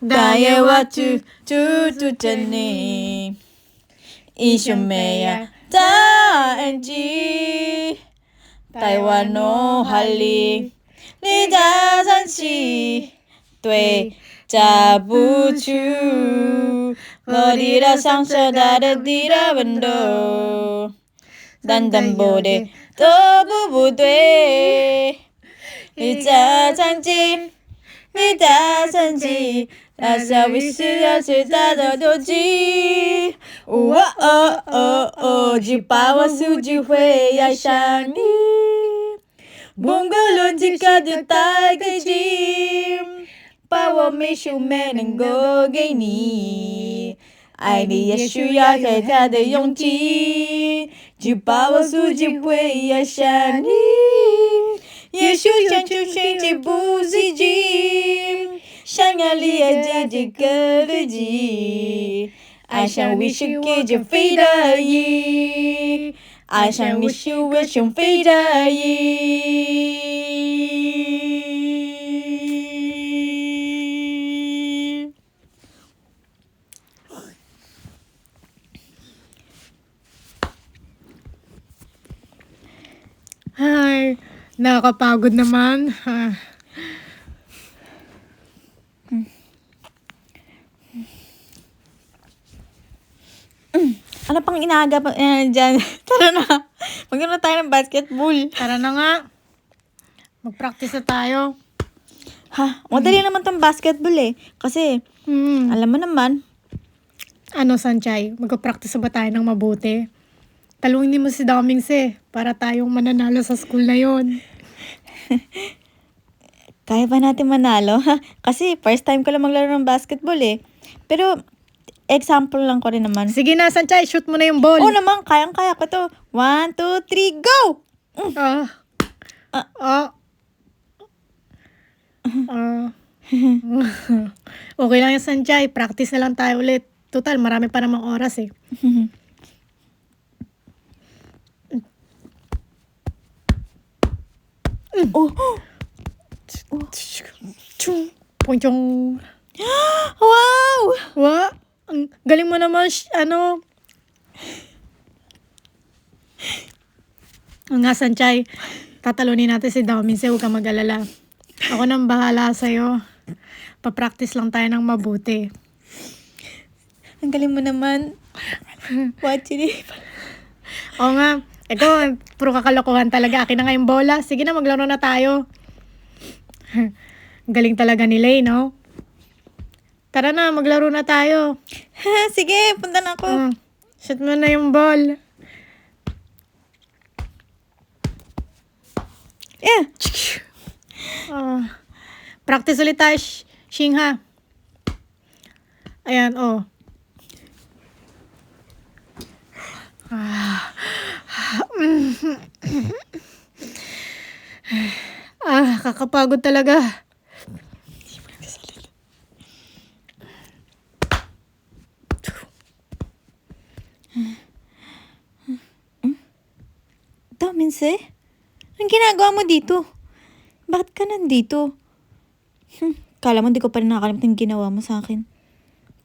大爷我住着你，一生美呀大眼睛，台湾的哈利，你家山西，对家不住，我的la上车大的地la温度，单单不的都不对，你家长鸡。你大成绩，大小必须要最大的斗鸡。哦哦哦哦，就把我数据会爱上你。梦个逻辑卡就带给你，把我没数没能够给你。爱你也需要给他的勇气，就把我数据会爱上你。也许想出现这部戏剧，想要离开这个飞机，爱上你是给就飞的意，爱上你是我想飞的意。Ay, nakakapagod naman. Ano pang inaga pa dyan? Tara na. Magkaroon na tayo ng basketball. Tara na nga. Mag-practice na tayo. Ha? Madali naman tong basketball eh. Kasi, alam mo naman, Ano, Sanchay? Mag-practice ba tayo ng mabuti? Talungin mo si Damings para tayong mananalo sa school na yon. kaya ba natin manalo? Kasi first time ko lang maglaro ng basketball eh. Pero, example lang ko rin naman. Sige na, Sanchay. Shoot mo na yung ball. Oo naman, kayang-kaya ko to. 1, 2, 3, go! Okay lang yung Sanchay. Practice na lang tayo ulit. Total, marami pa namang oras eh. Ponchong. Wow! Ang galing mo naman, Nga, Sanchay. Tatalunin natin si Damings, huwag kang mag-alala. Ako nang bahala sa'yo. Pa-practice lang tayo ng mabuti. Ang galing mo naman. Watch it. Oo nga. Ikaw, puro kakalokohan talaga. Akin na nga yung bola. Sige na, maglaro na tayo. Galing talaga ni Lay, no? Tara na, maglaro na tayo. Sige, punta na ako. Shoot mo na yung ball. Yeah. Practice ulit tayo, Shingha. Ayan, kakapagod talaga. Damings anong ginagawa mo dito? Bakit ka nandito? Kala mo di ko pa rin nakakalimut yung ginawa mo sa akin.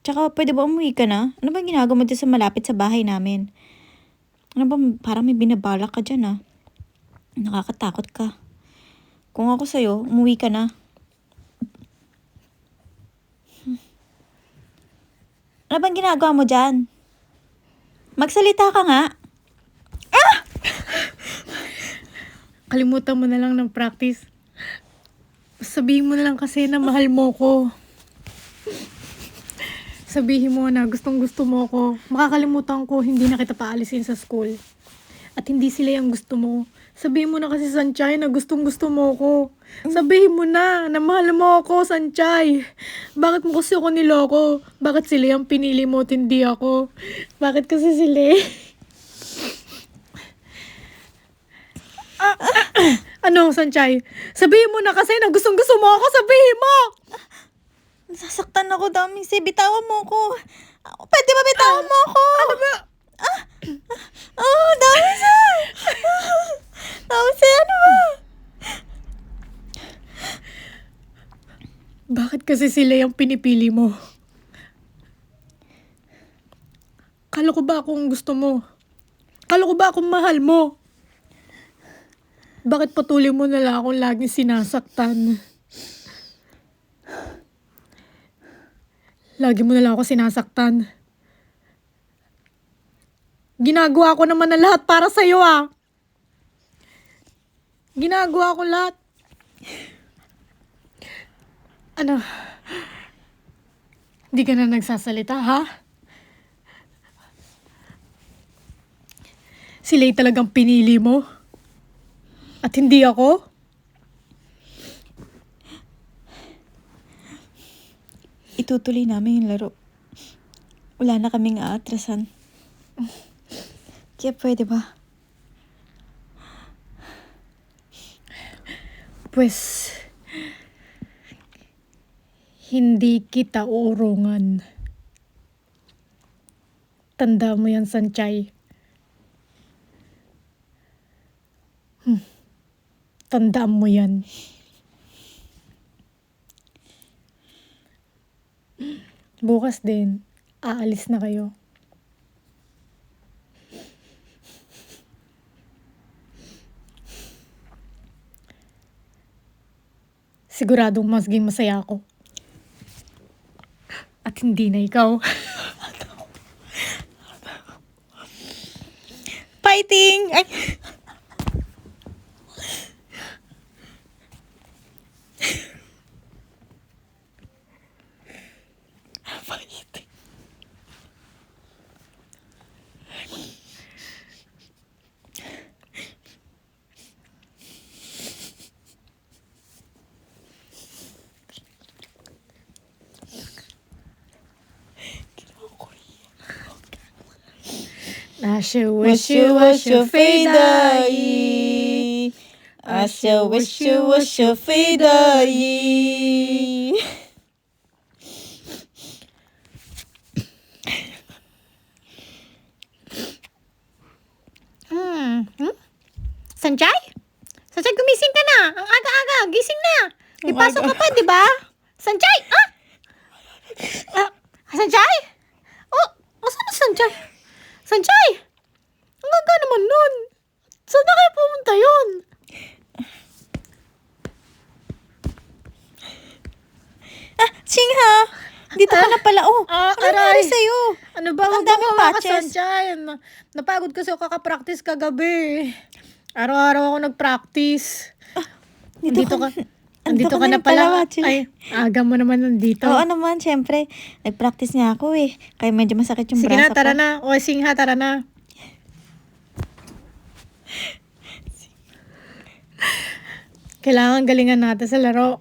Tsaka pwede ba umuwi ka na? Ano ba ginagawa mo dito sa malapit sa bahay namin? Ano ba, parang may binabalak ka dyan ah. Nakakatakot ka. Kung ako sa'yo, umuwi ka na. Ano bang ginagawa mo dyan? Magsalita ka nga. Kalimutan mo na lang ng practice. Sabihin mo na lang kasi na mahal mo ko. Sabihin mo na gustong-gusto mo ko. Makakalimutan ko, hindi na kita paalisin sa school. At hindi sila yung gusto mo. Sabihin mo na kasi, Sanchay, na gustong-gusto mo ko. Sabihin mo na mahal mo ako, Sanchay. Bakit mo kasi ako niloko? Bakit sila yung pinili mo at hindi ako? Bakit kasi sila Ano, Sanchay? Sabihin mo na kasi na gustong-gusto mo ako. Sabihin mo! Nasasaktan ako, Damings. Bitawan mo ko. Pwede ba bitawan mo ako? Ano ba? Damings Damings, ano ba? Bakit kasi sila yung pinipili mo? Kala ko ba akong gusto mo? Kala ko ba akong mahal mo? Bakit patuloy mo na lang akong laging sinasaktan? Lagi mo na lang ako sinasaktan. Ginagawa ko naman na lahat para sa'yo ah. Ginagawa ko lahat. Ano? Hindi ka na nagsasalita, ha? Sila'y talagang pinili mo? At hindi ako? Itutuloy namin yung laro. Wala na kaming aatrasan. Kaya pwede ba? Pues, hindi kita uurungan. Tanda mo yan, Sanchay. Tandaan mo yan. Bukas din, aalis na kayo. Siguradong maging masaya ako. At hindi na ikaw. Fighting! Ay! Fighting. Wish you fade wish you fade. Sanjay? Sanjay, gumising ka na. Ang aga-aga. Gising na. May Oh my pasok ka God. pa, di ba? Sanjay! Sanjay? Oh, saan na Sanjay? Sanjay! Ang aga naman nun. Saan na kayo pumunta yun? Chingha! Dito ka na pala. Oh, ano nangyari aray. sa'yo? Ano ba? Ang Huwag daming mo hawakan, patches. Sanjay. Napagod kasi ako kakapractice kagabi. Araw-araw ako nag-practice. Nandito ka. Nandito ka na pala. Ay, aga mo naman nandito. Oo naman, syempre. Nag-practice nga ako eh. Kaya medyo masakit yung Sige braso na, tara ko. na. O, singha, tara na. Kailangan galingan natin sa laro.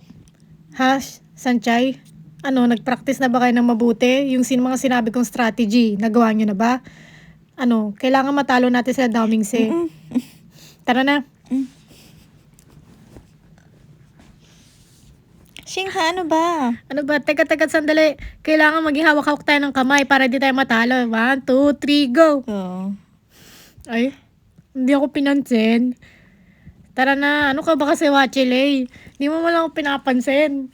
Ha, Sanchay? Ano, nag-practice na ba kayo ng mabuti? Yung mga sinabi kong strategy, nagawa nyo na ba? Ano, kailangan matalo natin sa Damingse. Tara na. Shingha, ano ba? Ano ba? Teka, sandali. Kailangan maging hawak-hawak tayo ng kamay para di tayo matalo. 1, 2, 3, go! Oo. Ay, hindi ako pinansin. Tara na, ano ka ba kasi, Wachile? Hindi mo lang ako pinapansin.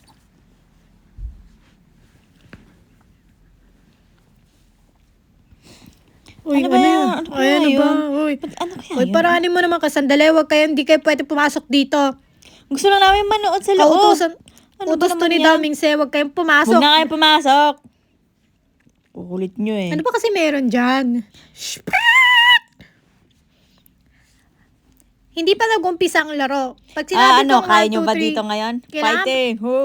Uy, Ano ba yan? yan? Ano Ay, kaya ano ba? yun? Uy, Ano kaya Uy, yun? paranin mo naman ka. Sandali, hindi kayo pwede pumasok dito. Gusto lang namin manood sa loob. Kautusan, Ano ba utos to naman ni yan? Damingse, huwag kayong pumasok. Huwag na kayo pumasok. Kukulit nyo eh. Ano ba kasi meron dyan? Hindi pa nag-umpisa ang laro. Pag sinabi Ano, kong kaya 1, nyo 2, ba 3, dito ngayon? kailangan- Fighting! Ho!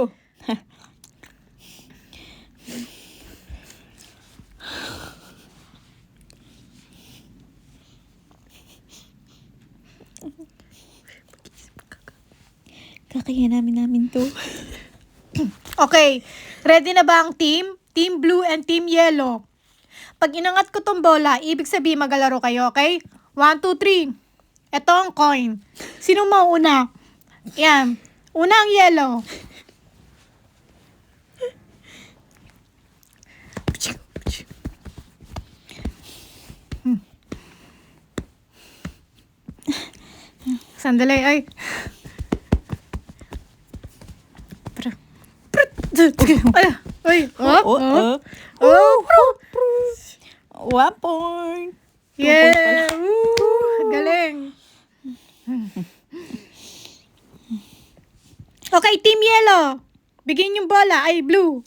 Kakaya namin to. Okay, ready na ba ang team? Team Blue and Team Yellow. Pag inangat ko tong bola, ibig sabihin maglalaro kayo, okay? 1, 2, 3. Ito ang coin. Sino mauuna? Yan. Una ang yellow. Sandali, ay. Uy. Up. Oh, Up. 1 point. Yeah. Galing. Okay, Team Yellow. Bigyan yung bola. Ay, blue.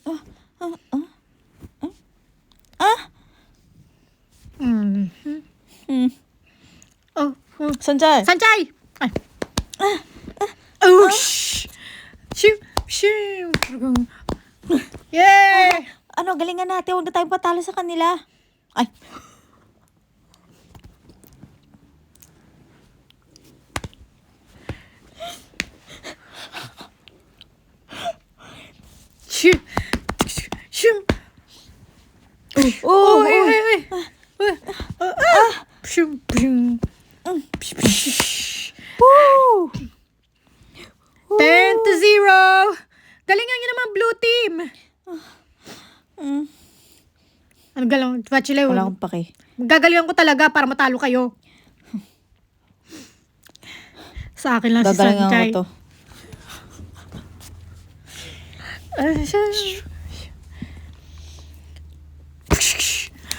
Hmm. Oh. Sanjay. Sanchay! Ay. Oh, shh! Shoo! Shoo! Yay! Ano, galingan natin. Huwag na tayong patalo sa kanila. Ay. Shoo! Shoo! Oh, Ay! Shoo! Shoo! Woo! 10-0! Galingan nyo naman, blue team! Ano galang? Bachelor, Wala akong pake. gagalingan ko talaga para matalo kayo. Sa akin lang si Gagalingan Sanchay. ko to.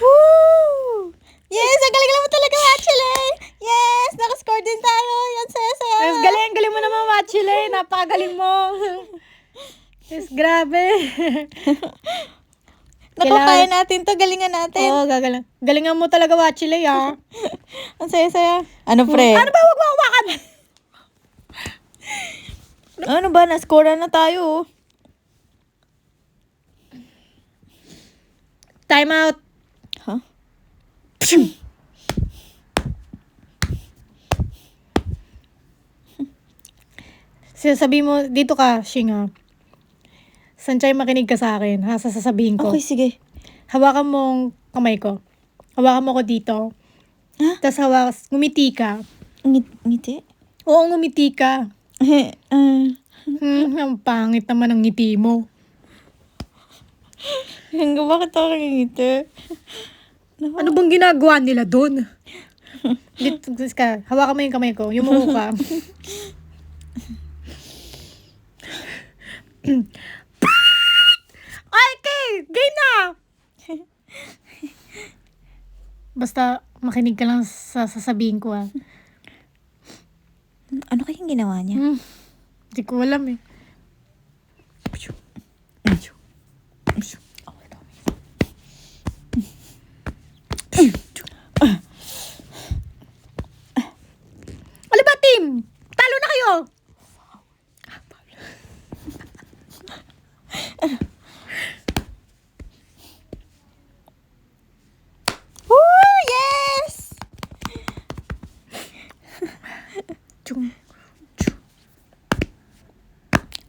Woo! Yes! Ang galing naman talaga, actually! Yes! Nakascore din tayo! Yan, saya-saya! Yes, galing mo naman, Machile. Napakagaling mo. Yes, grabe. Naku, kaya natin to. Galingan natin. Oo, galingan mo talaga, Machile, ha? Ang saya-saya. Ano, pre? Ano ba? Huwag mo hawakan! Ano ba? Nascore na tayo. Time out. Huh? Sabi mo, dito ka, Shinga. Sanchay, makinig ka sa akin, ha? Sasabihin ko. Okay, sige. Hawakan mo ang kamay ko. Hawakan mo ko dito. Ha? Tapos ngumiti ka. Ngiti? Oo, ngumiti ka. Ang pangit naman ang ngiti mo. Hanggang bakit ako ngiti? Ano bang ginagawa nila doon? Dito ka, hawakan mo yung kamay ko. Yumuko ka. Okay, game na! Basta makinig ka lang sa sasabihin ko, ha. Ano kayang ginawa niya? Hindi ko alam, eh. Ano ba, team? Talo na kayo! Woo! Yes!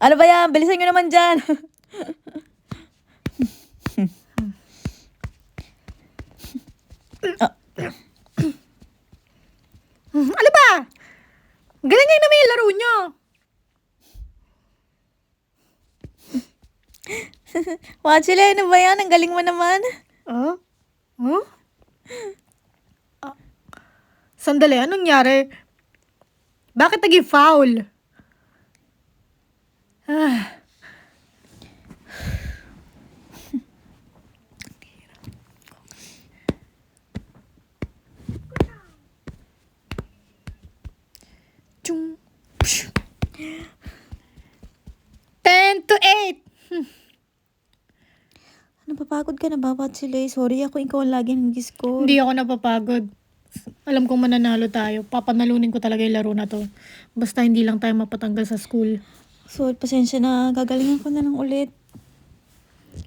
Ano ba yan? Bilisan nyo naman dyan. Ano ba? Galing naman yung laro nyo. Wachile, ano ba yan? Ang galing mo naman. Oh? Huh? Sandali, anong nangyari? Bakit naging foul? Chung. 10-8. Napapagod ka na ba, Wachile? Sorry ako, ikaw ang lagi nag-score. Hindi ako napapagod. Alam kong mananalo tayo. Papanalunin ko talaga yung laro na to. Basta hindi lang tayo mapatanggal sa school. So, pasensya na. Gagalingan ko na lang ulit.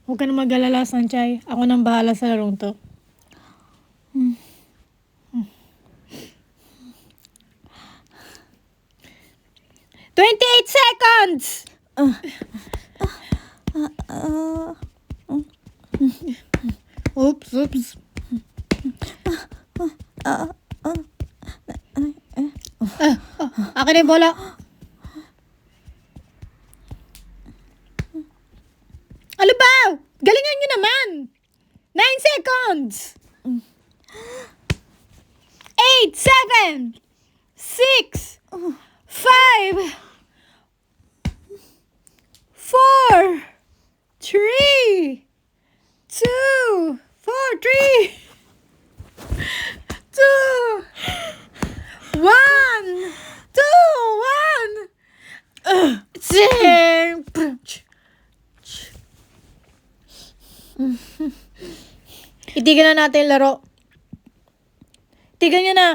Huwag ka na mag-alala, Sanchay. Ako nang bahala sa larong to. 28 seconds! Oops. Akin na yung bola. Ano ba? Galingan nyo naman. 9 seconds. 8, 7, 6, 5, 4, 3, 2, 4, 3, 2, 1, 2, 1. Itigan na natin yung laro. Itigan nyo na.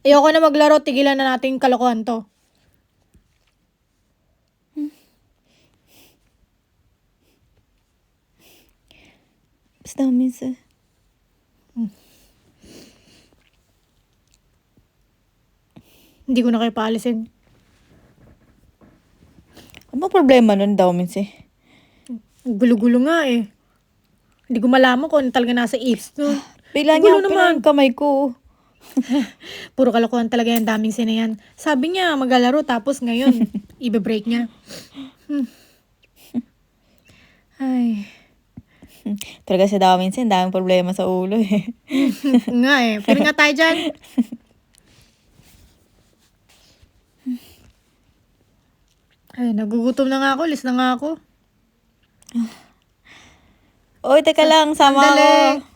Ayoko na maglaro. Tigilan na natin yung kalokohan to. Basta minsan. Hindi ko na kayo paalisin. Ano problema nun daw minsan? Ang gulo-gulo nga eh. Hindi ko malaman kung ano talaga nasa ifs nun. Bigla Ang niya gulo ako naman kamay ko. Puro kalokohan talaga yung daming sinayan. Sabi niya maglalaro tapos ngayon ibe-break niya. Ay. Talaga si daw minsan, daming problema sa ulo eh. Nga eh. Pero nga tayo dyan. Ay, nagugutom na nga ako. Lis na nga ako. Oy, teka lang, sama Sandali. ako.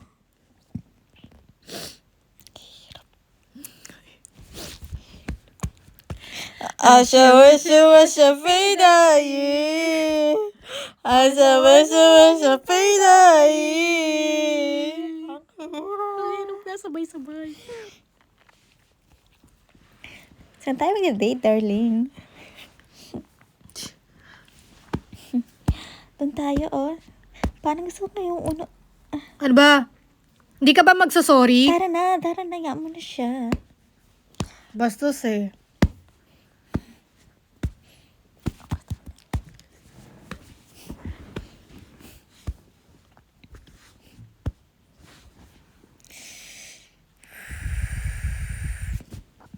Asha, washa, fade Asha, washa, fade Ay, ano pa? Sabay-sabay. Saan tayo mag-date, darling? Doon tayo, oh. Parang gusto ko yung uno. Ano ba? Hindi ka ba magsasorry? Tara na, nga mo na siya. Bastos eh.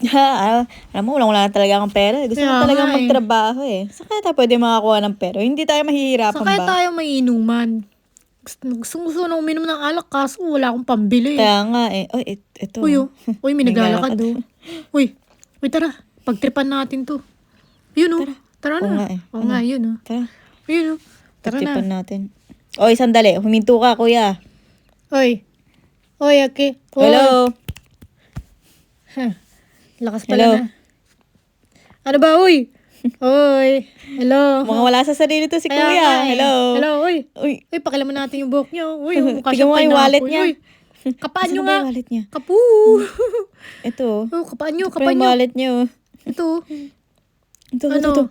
Alam mo, wala talaga akong pera. Gusto ko Kaya talagang nga eh. magtrabaho eh. Saan kaya tayo pwede makakuha ng pera? Hindi tayo mahihirapan Saan kaya ba? tayo may inuman? Gusto na uminom ng alak kaso wala akong pambili. Kaya nga eh. Uy, ito. Uy, oh. Uy, may naglalakad Naglalakad. oh. Uy, tara. Pagtripan natin to. Yun oh. Tara Oo na. nga eh. Oo nga, yun oh. Tara, Yun oh. Tara tipan na. natin. Oy, sandali. Huminto ka, kuya. Uy. Uy, okay. Uy. Hello. Huh. Lakas pala Hello. na. Ano ba, uy? Uy. Hello. Mga wala sa sarili to si Kaya kuya. nga eh. Hello. Hello, uy. Uy, Uy, pakilaman natin yung buhok niyo. Uy, mukha tignan siyang mo yung wallet pineapple. niya. Uy, kapaan Saan nyo ba nga. yung wallet niya? Kapu. Ito. Oh, kapaan nyo, Ito pa kapaan yung nyo. wallet niyo. Ito. Ito. Ano?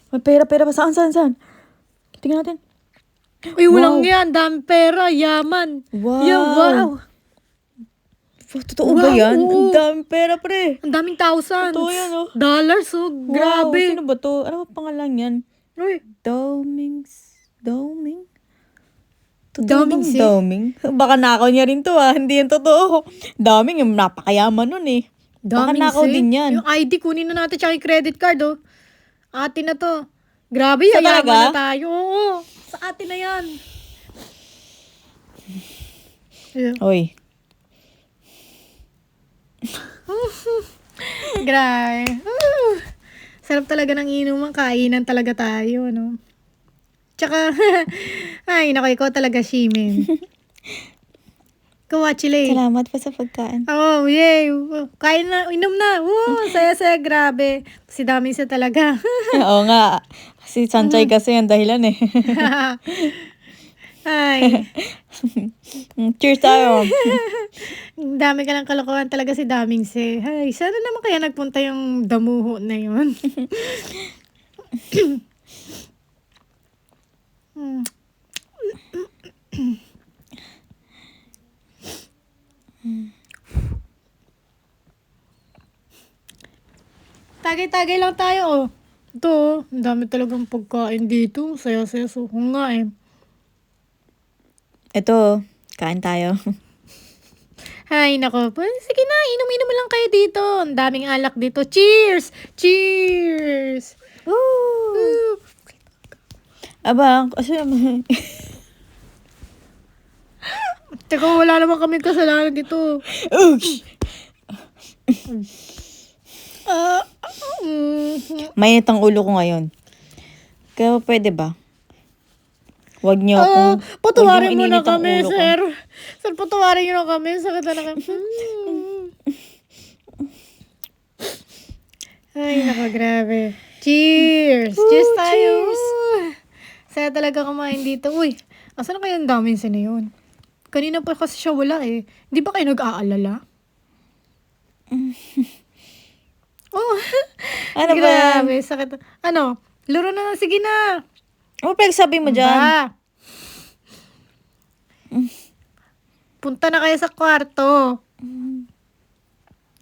May pera pa. Saan? Tingnan natin. Uy, walang Wow. yan. Dami pera. Yaman. Wow. Yeah, wow. Totoo ba Wow, yan? oo. Ang dami pera, pre. Ang daming thousands. Totoo yan, oh. Dollars, oh. Wow, Grabe. sino ba to? Ano ba pangalan yan? Uy, Doming? Totoo Doming, bang si? Doming? Baka nakaw niya rin to hindi yan totoo. Doming, yung napakayaman nun eh. Baka daming nakaw si. din yan. Yung ID, kunin na natin tsaka yung credit card, oh. Atin na to. Grabe, Sa yayaman talaga? na tayo. Oo, sa atin na yan. Yeah. Oy. Grabe. Sarap talaga ng inuman. Kainan talaga tayo, no? Tsaka, ay, naku, ikaw talaga, Shimin. Kawachile. Salamat pa sa pagkain. Oh, yay. Kain na, inom na. Saya-saya, grabe. Si dami siya talaga. Oo nga. Si Sanchay kasi ang dahilan eh. Ay, Cheers tayo. ang dami ka lang kalokohan talaga si Daming si. Ay, sana naman kaya nagpunta yung damuho na yun. Hmm. Tagay-tagay lang tayo, oh. Ito, oh. Ang dami talagang pagkain dito. Saya-saya. So, nga eh. Ito, kain tayo. Ay, nako. Sige na, inom-inom lang kayo dito. Ang daming alak dito. Cheers! Cheers! Woo! Aba, kasi Teka, wala naman kami kasalanan dito. mainit ang ulo ko ngayon. Kaya pwede ba? Huwag niyo akong... patawarin mo na iniinit ang kami, ulo ko. sir. Sir, patawarin niyo na kami. Sakit na kami. Ay, grabe. Cheers! Cheers tayo! Saya talaga kumain dito. Uy, asan na kaya ang daming na yun? Kanina pa kasi siya wala eh. Hindi ba kayo nag-aalala? Oh, Ano ba? grabe. Sakit. Ano? Laro na. Sige na. Ano pinagsabi mo dyan? Ba? Punta na kayo sa kwarto.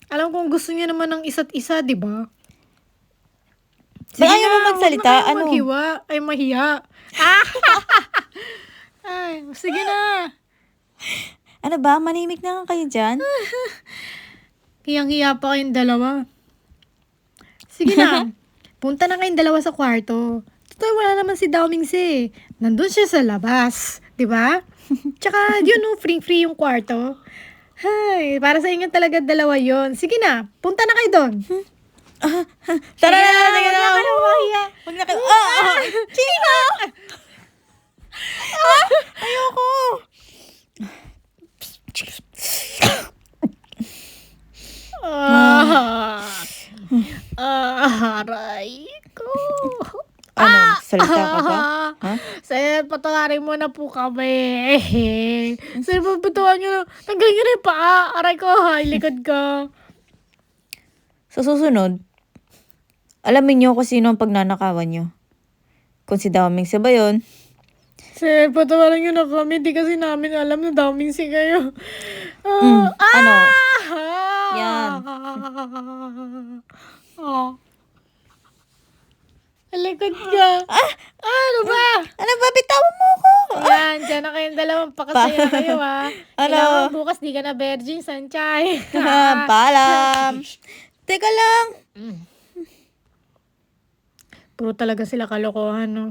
Alam kong gusto niya naman ng isa't isa, di ba? Ba't ayaw mo magsalita? Huwag na kayo Ano? maghiwa. Ay, mahiya. Ay, sige na. Ano ba? Manimik na nga kayo dyan? Hiyang-hiya pa kayong dalawa. Sige na. Punta na kayong dalawa sa kwarto. Total, wala naman si Daoming Si. Nandun siya sa labas. Di ba? Tsaka, yun no, free-free yung kwarto. Hay, para sa inyo talaga dalawa yon. Sige na, punta na kayo doon. Tara na! Sige Wag na! na kayo mahiya. Huwag na kayo... Chino! Ayoko! Aray ko. Ano? Salita ka ba? Ha? Sir, patawarin mo na po kami. Sir, patawarin nyo na. Tanggalin nyo na yung paa. Aray ko, ay, likod ko. Sa susunod, alamin niyo kung sino ang pagnanakawan niyo. Kung si Daoming Si ba yun? Sir, patawarin nyo na kami. Di kasi namin alam na daming si kayo. Ano? Yan. Oh. Alikod ka. Ano ba? Ano ba? Bitawan mo ako! Ayan, dyan na kayong dalawang pakasaya na kayo, ha? Ano? Kailangan bukas di ka na virgin, Sanchay. Paalam! Teka lang! Puro talaga sila kalokohan, no?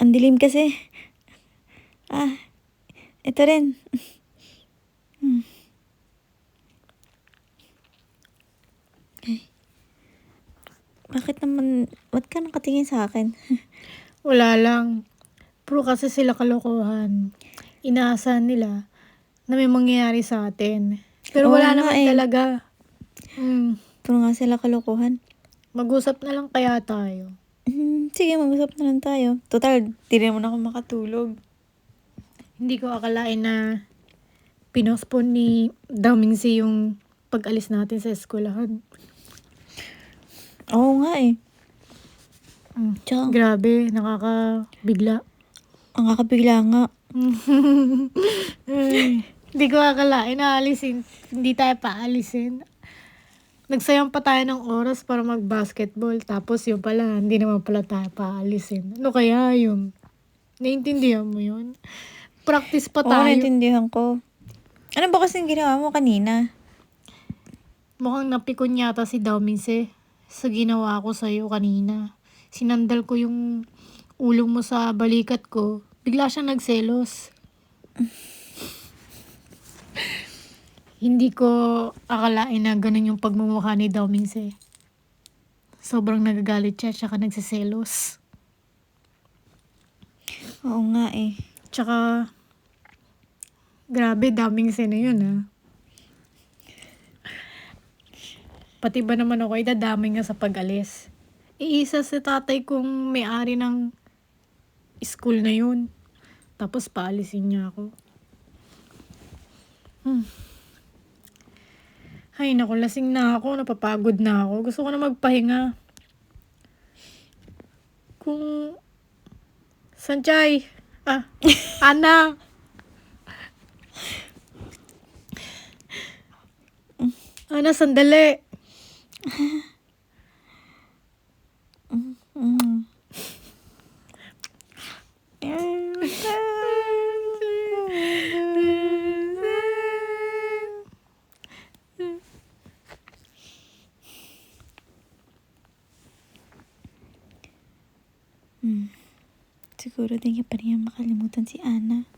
Ang dilim kasi. Ito rin. Ay. Bakit naman, ba't ka nakatingin sa akin? Wala lang. Puro kasi sila kalokohan. Inaasahan nila na may mangyayari sa atin. Pero Oo wala nga naman eh. talaga. Puro nga sila kalokohan. Mag-usap na lang kaya tayo. Sige, mag-usap na lang tayo. Total, di rin naman ako makatulog. Hindi ko akalain na pinospon ni Daoming Si yung pag-alis natin sa eskwelahan. Oo nga eh. Tsaka, Grabe, nakakabigla. ang kakabigla nga. Hindi ko akalain na alisin. Hindi tayo paalisin. Nagsayang pa tayo ng oras para mag-basketball. Tapos yun pala, hindi naman pala tayo paalisin. Ano kaya yun? Naintindihan mo yun? Practice pa Oo, tayo. naintindihan ko. Ano ba kasing ginawa mo kanina? Mukhang napikon yata si Daoming Si sa ginawa ko sa'yo kanina. Sinandal ko yung ulong mo sa balikat ko. Bigla siyang nagselos. Hindi ko akalain na ganun yung pagmumukha ni Daoming Si. Sobrang nagagalit siya, tsaka nagsiselos. Oo nga eh. Tsaka, grabe, Daoming Si na yun, ha. Pati ba naman ako, idadamay nga sa pag-alis. Iisa si tatay kong may-ari ng school na yun. Tapos paalisin niya ako. Ay, naku, lasing na ako. Napapagod na ako. Gusto ko na magpahinga. Kung... Sanchay! Ana! Ana, sandali! Siguro din niya pa rin makalimutan si Ana.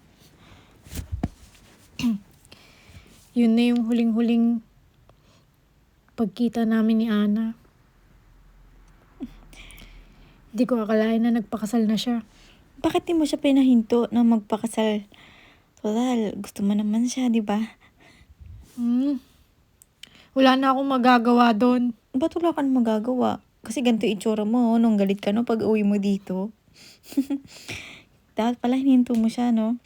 Yun na yung huling-huling pagkita namin ni Ana. Di ko akalain na nagpakasal na siya. Bakit di mo siya pinahinto na magpakasal? Total, gusto mo naman siya, di ba? Wala na akong magagawa doon. Ba't wala kang magagawa? Kasi ganito itsura mo, nung galit ka no pag uwi mo dito. Dapat pala hininto mo siya, no?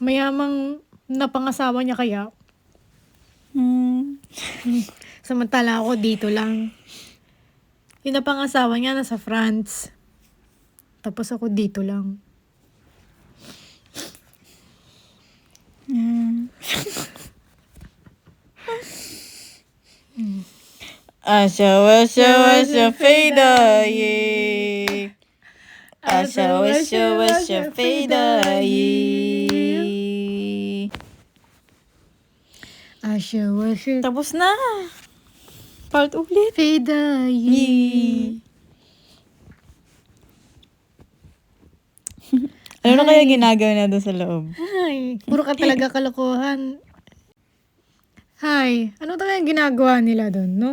Mayamang napangasawa niya kaya. Hmm. Samantala ako dito lang. Yung napangasawa niya nasa France. Tapos ako dito lang. Asha, washa, washa, fade, yeah. Asha, washa, washa, fade, yeah. Asya, wasya. Tapos na. Part ulit. Feda, Yee. Ano na kaya ginagawa na doon sa loob? Ay, puro ka talaga kalokohan. Hay, ano talaga yung ginagawa nila doon, no?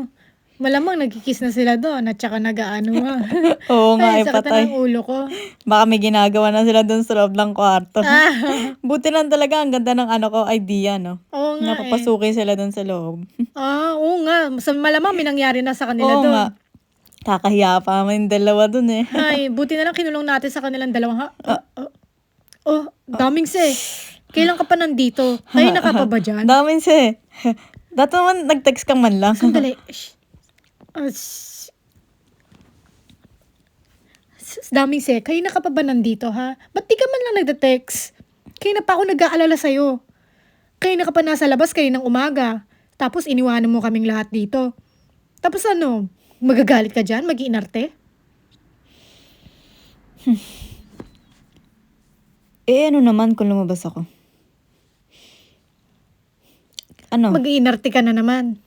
Malamang nagkikiss na sila doon at saka nag-aano ha. Oo nga, Ay, ay sakit na patay. ng ulo ko. Baka may ginagawa na sila doon sa loob ng kwarto. Ah, Buti lang talaga, ang ganda ng ano ko, idea, no? oo nga Napapasukin sila doon sa loob. Oo nga. Malamang may nangyari na sa kanila Oo doon. nga. Kakahiya pa naman yung dalawa doon eh. Ay, buti na lang kinulong natin sa kanilang dalawang daming se. Kailan ka pa nandito? Kayo na ka pa ba dyan? Daming se. Dato naman nag-text ka man lang. Sandali. Daming se. Kayo na ka pa ba nandito, ha? Ba't di ka man lang nagda-text? Kayo na pa ako nag-aalala sa'yo. Kayo na ka pa nasa labas kayo ng umaga. Tapos iniwanan mo kaming lahat dito. Tapos ano? Magagalit ka dyan? Mag-iinarte? Eh, ano naman kung lumabas ako? Ano? Mag-iinarte ka na naman.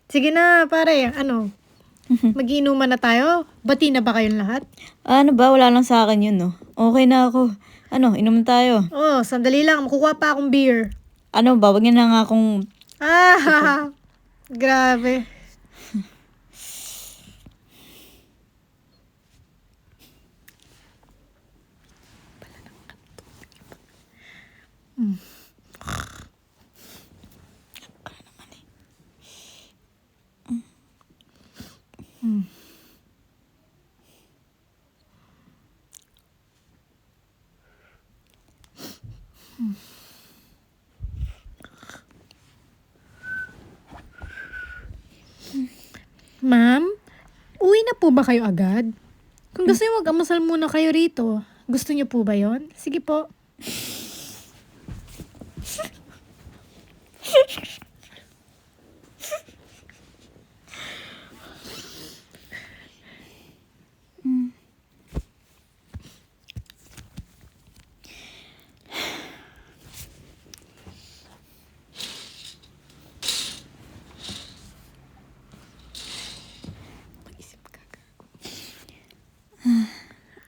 Sige na, pare. Ano? Mag-iinuman na tayo? Bati na ba kayong lahat? Ano ba? Wala lang sa akin yun, no? Okay na ako. Ano, inom tayo. Oh, sandali lang. Makukuha pa akong beer. Ano ba? Wag niya na nga akong... Grabe. Ma'am, uwi na po ba kayo agad? Kung gusto niyo mag-amasal muna kayo rito, gusto niyo po ba yon? Sige po.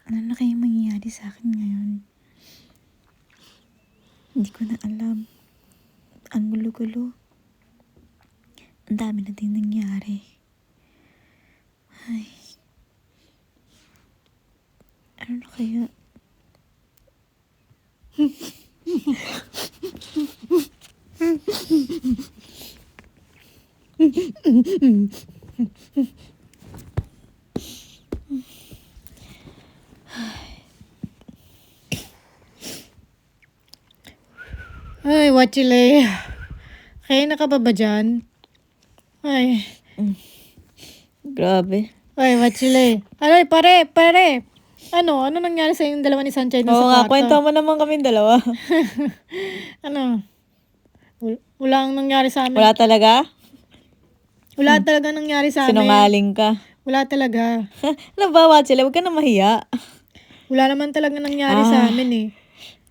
Ano na kaya mangyayari sa akin ngayon? Hindi ko na alam. Ang gulo-gulo. Ang dami na din nangyari. Ay. Ano na kaya? Ay, Wachile. Kaya na ka ba dyan? Ay. Grabe. Ay, Wachile. Ay, pare. Ano nangyari sa yung dalawa ni Sanchez Oo nga, sa kwarto? kwento mo naman kami dalawa. Ano? Wala ang nangyari sa amin. Wala talaga? Wala talaga nangyari sa amin. Sinungaling ka. Wala talaga. Ano ba, Watsila? Huwag ka na mahiya. Wala naman talaga nangyari sa amin eh.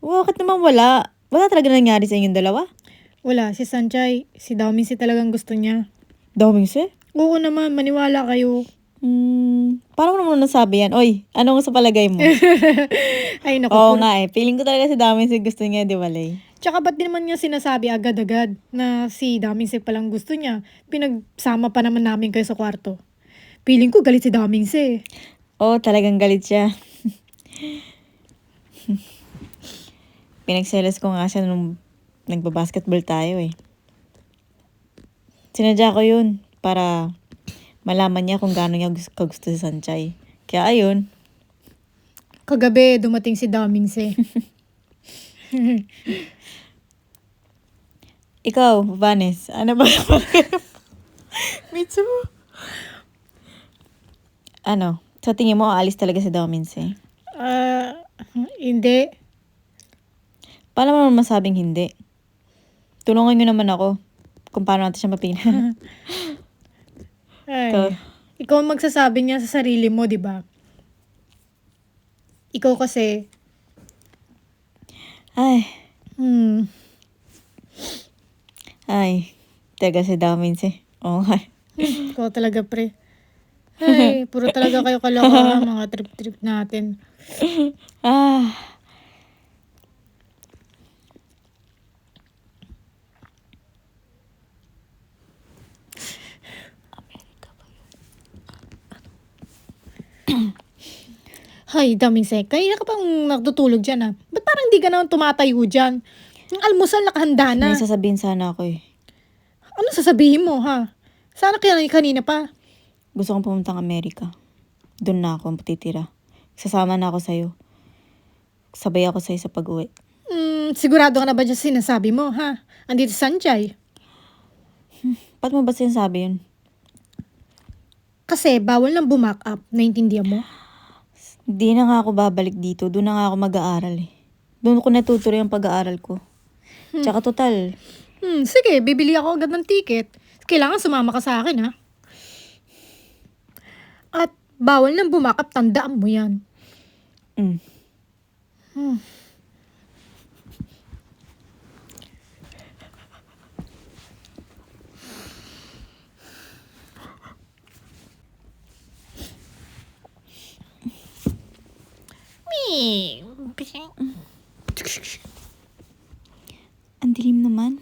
Bakit naman wala? Wala talaga nangyari sa inyong dalawa? Wala, si Sanchay, si Daomin si talagang gusto niya. Daming si? Oo naman, maniwala kayo. Paano mo naman nasabi yan? Oy, ano nga sa palagay mo? Ay naku, Oo nga eh. Feeling ko talaga si Daming si gusto niya, di walay. Tsaka ba't di naman niya sinasabi agad-agad na si Damingse palang gusto niya? Pinagsama pa naman namin kayo sa kwarto. Feeling ko galit si Damingse. Oo, talagang galit siya. Pinagselos ko nga siya nung nagbabasketball tayo eh. Sinadya ko yun para malaman niya kung gaano niya kagusto si Sanchay. Kaya ayun. Kagabi, dumating si Damingse. Ikaw, Vanes, ano ba? Mitsu. Ano? Sa tingin mo, aalis talaga si Damingse? Hindi. Paano mo naman masabing hindi? Tulungan niyo naman ako kung paano natin siya mapina. Ay, Ikaw. ikaw ang magsasabi niya sa sarili mo, di ba? Ikaw kasi, Ay, taga si Damingse. Oo nga. ikaw talaga, pre. Ay, puro talaga kayo kalokohan, mga trip-trip natin. Ah. Hay, Damingse, kanina ka pang natutulog dyan, ah. Ba't parang hindi ka naman tumatayo dyan? Ang almusal nakahanda na. May sasabihin sana ako eh. Ano sasabihin mo, ha? Sana kaya kanina pa. Gusto kong pumuntang Amerika. Doon na ako titira. Sasama na ako sa'yo. Sabay ako sa'yo sa pag-uwi. Sigurado ka na ba dyan sa sinasabi mo, ha? Andito si Sanchay. Ba't mo ba sinasabi yun? Kasi bawal nang bumak up, naintindihan mo? Di na nga ako babalik dito. Doon na nga ako mag-aaral eh. Doon ko natutuloy ang pag-aaral ko. Tsaka total, Sige, bibili ako agad ng ticket. Kailangan sumama ka sa akin, ha? At bawal nang bumak up, tandaan mo yan. mm. Ang dilim naman.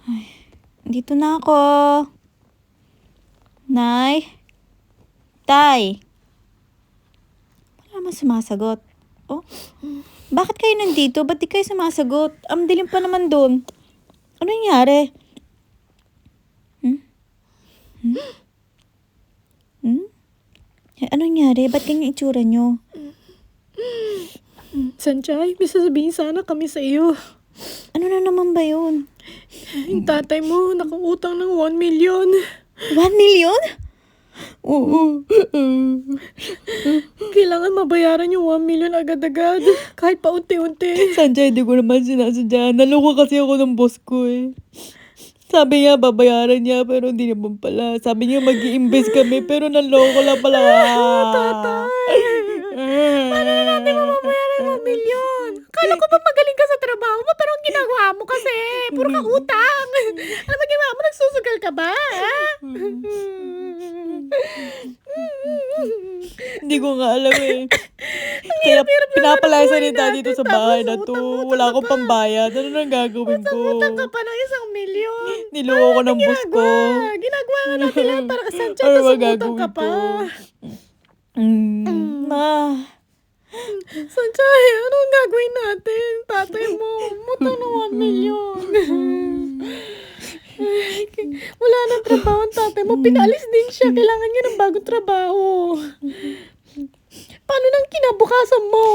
Ay, dito na ako. Nay? Tay? Wala naman sumasagot. Oh, bakit kayo nandito? Ba't di kayo sumasagot? Ang dilim pa naman doon. Ano nangyari? Ano nangyari? Ba't ganyan itsura nyo? Sanchay, may sasabihin sana kami sa iyo. Ano na naman ba yun? Yung tatay mo, nakautang ng 1 million. 1 million? Oo. Kailangan mabayaran yung 1 million agad-agad. Kahit pa unti-unti. Sanjay, di ko naman sinasadya. Naloko kasi ako ng boss ko eh. Sabi niya, babayaran niya, pero hindi naman pala. Sabi niya, mag-i-invest kami, pero naloko lang pala. Tatay! Paano na natin mababayaran yung 1 million? Kala ko pa magaling ka sa trabaho mo, pero ang ginagawa mo kasi, puro ka utang. Ano ba ginawa mo? Nagsusugal ka ba? Hindi ko nga alam eh. Kaya pinapalasa ni daddy dito sa bahay na to. Wala akong pambayad. Ano nang gagawin ko? Utang ka pa ng 1 million. Niloko ko ng boss ko. Ginagawa na natin lahat para ka Sanchay, Ano tapos ba utang gagawin ka pa. ko? Ma. Sanchay, anong gagawin natin? Tatay mo, utang ng 1 million. Wala nang trabaho ang tatay mo. Pinalis din siya. Kailangan niya ng bagong trabaho. Paano nang kinabukasan mo?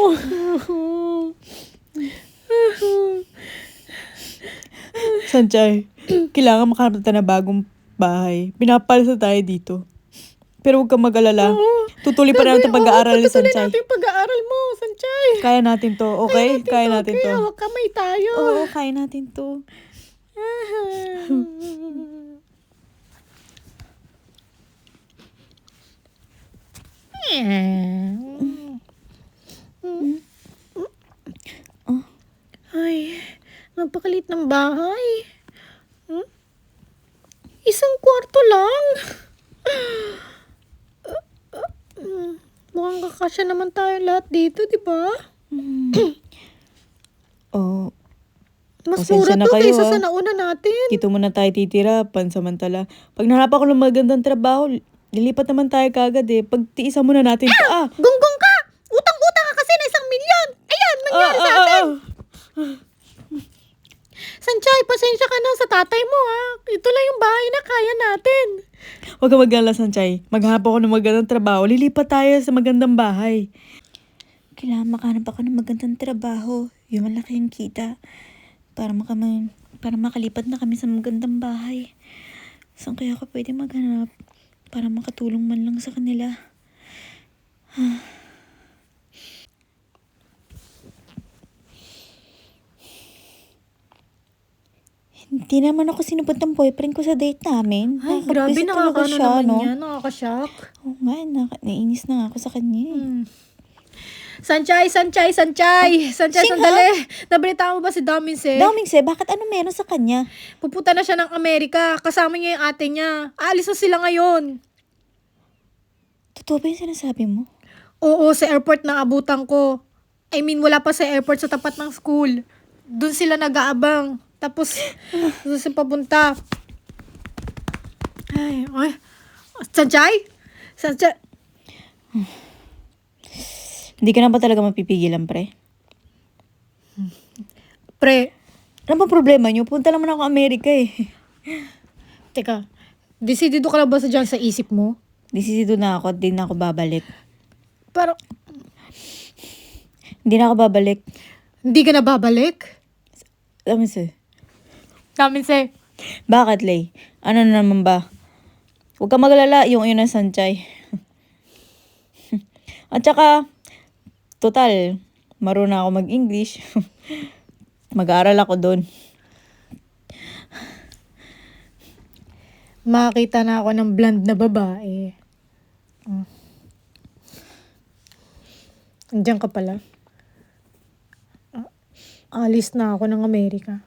Sanjay, kailangan makahanap tayo ng bagong bahay. Pinapalasa tayo dito. Pero huwag kang mag-alala. Tutuloy pa natin pag-aaral ni Tutuloy Sanchay. natin yung pag-aaral mo, Sanchay. Kaya natin to, okay? Kaya natin to. Okay, hawak kamay tayo. Oo, kaya natin to. Ay, napakalit ng bahay. Isang kwarto lang. Mukhang kakasya naman tayo lahat dito, di ba? Oh, Mas pasensya mura na to kayo, kaysa ah. sa nauna natin. Dito muna tayo titira, pansamantala. Pag nahanap ako ng magandang trabaho, lilipat naman tayo kagad eh. Pagtiisan muna natin to. Gonggong ka! Utang-utang ka kasi na 1,000,000! Ayan, Ah, nangyari sa ah, atin! ah. Sanchay, pasensya ka na sa tatay mo ha. Ito lang yung bahay na kaya natin. Huwag ka mag-alala, Sanchay. Maghanap ako ng magandang trabaho. Lilipat tayo sa magandang bahay. Kailangan makahanap ako ng magandang trabaho. Yung malaki yung kita. Para makalipat na kami sa magandang bahay. Saan kaya ako pwede maghanap? Para makatulong man lang sa kanila. Hindi naman ako sinubot ng boyfriend ko sa date namin. Ay, grabe, Nakakabwisit talaga nakakaano siya, naman no? yan. Nakakashock. Oo nga, naiinis na nga ako sa kanya eh. Sanchay, Sing, sandali. Nabalita mo ba si Daminse? Damingse, bakit ano meron sa kanya? Pupunta na siya ng Amerika. Kasama niya yung ate niya. Aalis na sila ngayon. Totoo ba yung sinasabi mo? Oo, sa airport na abutan ko. I mean, wala pa sa airport sa tapat ng school. Doon sila nag-aabang. Tapos, doon sila papunta. Ay. Sanchay? Hindi ka na ba talaga mapipigilan, pre? Pre, Ano bang problema nyo? Punta naman ako Amerika eh. teka. Desidido ka na ba dyan sa isip mo? Disisido na ako at di na ako babalik. Pero, Hindi na ako babalik. hindi ka na babalik? Damingse. Daminse. Bakit, Lay? Ano na naman ba? Huwag ka magalala, yung yun na Sanchay. At saka, total, marunong ako mag-English. Mag-aaral ako doon. Makakita na ako ng blonde na babae. Andiyan ka pala. Alis na ako ng Amerika.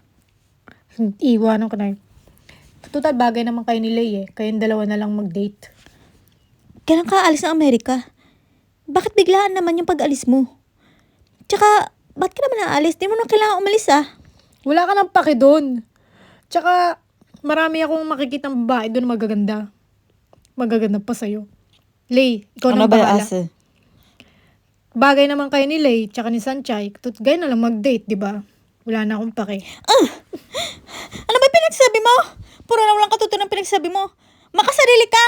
Iwanan ko na yun. Total bagay naman kayo ni Lay eh. Kayong dalawa na lang mag-date. Kailan ka alis ng Amerika? Bakit biglaan naman yung pag-alis mo? Tsaka, ba't ka naman aalis? Di mo na kailangan umalis ah. Wala ka nang pake doon. Tsaka, marami akong makikitang babae doon magaganda. Magaganda pa sa'yo. Lay, ikaw Ano nang ba bahala. asa? Bagay naman kayo ni Lay, tsaka ni Sanchay. Gaya na lang mag-date, di ba? Wala na akong pake. Ano ba yung pinagsabi mo? Puro na walang katutunan pinagsabi mo. Makasarili ka!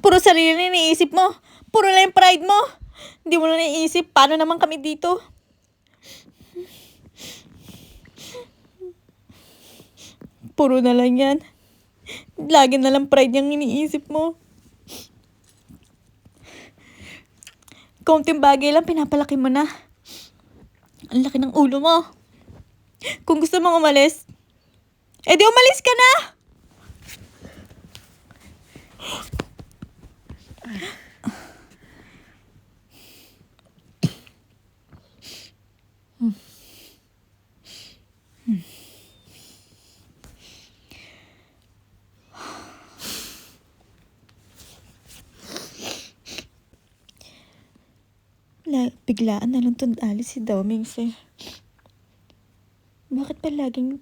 Puro sarili na iniisip mo. Puro na yung pride mo. Hindi mo na naiisip, paano naman kami dito? Puro na lang yan. Lagi na lang pride yung iniisip mo. Kaunting bagay lang, pinapalaki mo na. Ang laki ng ulo mo. Kung gusto mong umalis, edi umalis ka na! Biglaan na lang itong alis si Domings eh. Bakit pa laging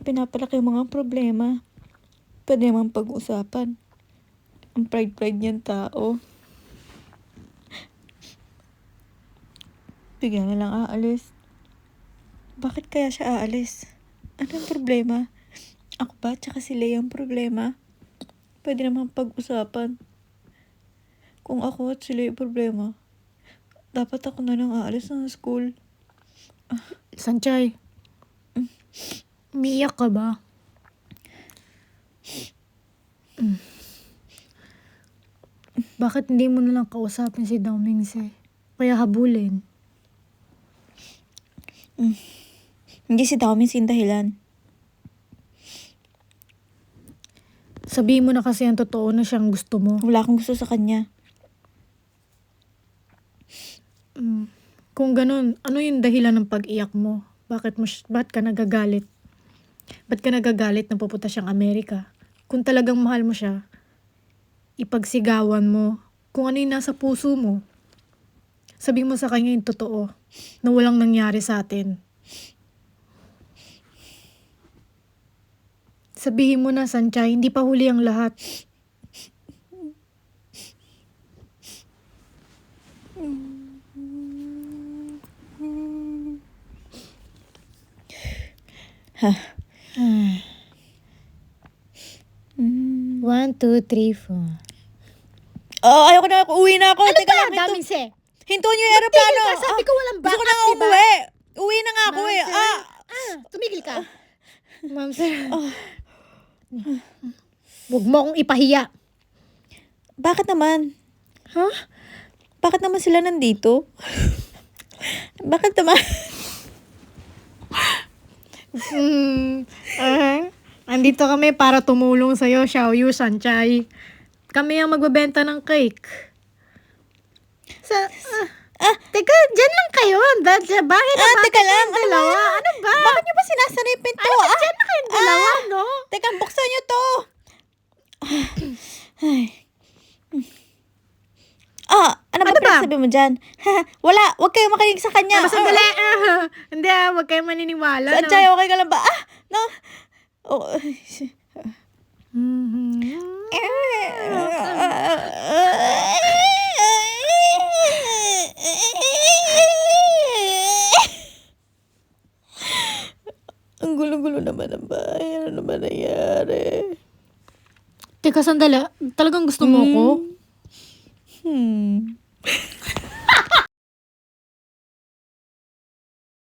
pinapalaki yung mga problema? Pwede naman pag-usapan. Ang pride niyan tao. Bigla na lang aalis. Bakit kaya siya aalis? Anong problema? Ako ba? Tsaka si Leia ang problema? Pwede naman pag-usapan. Kung ako at si Leia yung problema, dapat ako na lang aalis ng school. Sanchay, umiiyak ka ba? Bakit hindi mo na lang kausapin si Domings eh? Kaya habulin. Hindi si Domings yung dahilan. Sabihin mo na kasi ang totoo na siyang gusto mo. Wala akong gusto sa kanya. Kung ganun, ano yung dahilan ng pag-iyak mo? Bakit ka nagagalit? Ba't ka nagagalit na pupunta siyang Amerika? Kung talagang mahal mo siya, ipagsigawan mo kung ano yung nasa puso mo. Sabihin mo sa kanya yung totoo na walang nangyari sa atin. Sabihin mo na, Sanchay, hindi pa huli ang lahat. One, two, three, four. Ayoko na ako. Uwi na ako. Teka lang, Daming se. hintuin niyo yung aeroplano. Tumigil ka, sabi ko walang Gusto ko backup, na nga diba? umuwi. Uwi na nga ako eh. Tumigil ka. Ma'am, sir. Huwag mo akong ipahiya. Bakit naman? Ha? Bakit naman sila nandito? Bakit naman? Andito kami para tumulong sa'yo, Xiaoyu, Sanchay. Kami ang magbebenta ng cake. Teka, dyan lang kayo. Bakit Teka lang. Ano dalawa? ba? Ano ba? Bakit niyo ba sinasara yung pinto? Dyan na kayong dalawa, no? Teka, buksan niyo to. Ay. Ano ba pinagsabi mo dyan? Wala, huwag kayo makinig sa kanya. Sandali. Hindi, huwag kayong maniniwala. Sanchay, okay ka lang ba? No. Ang gulo-gulo naman ang bahay. Ano naman nangyari? Teka, sandali. Talagang gusto mo ako?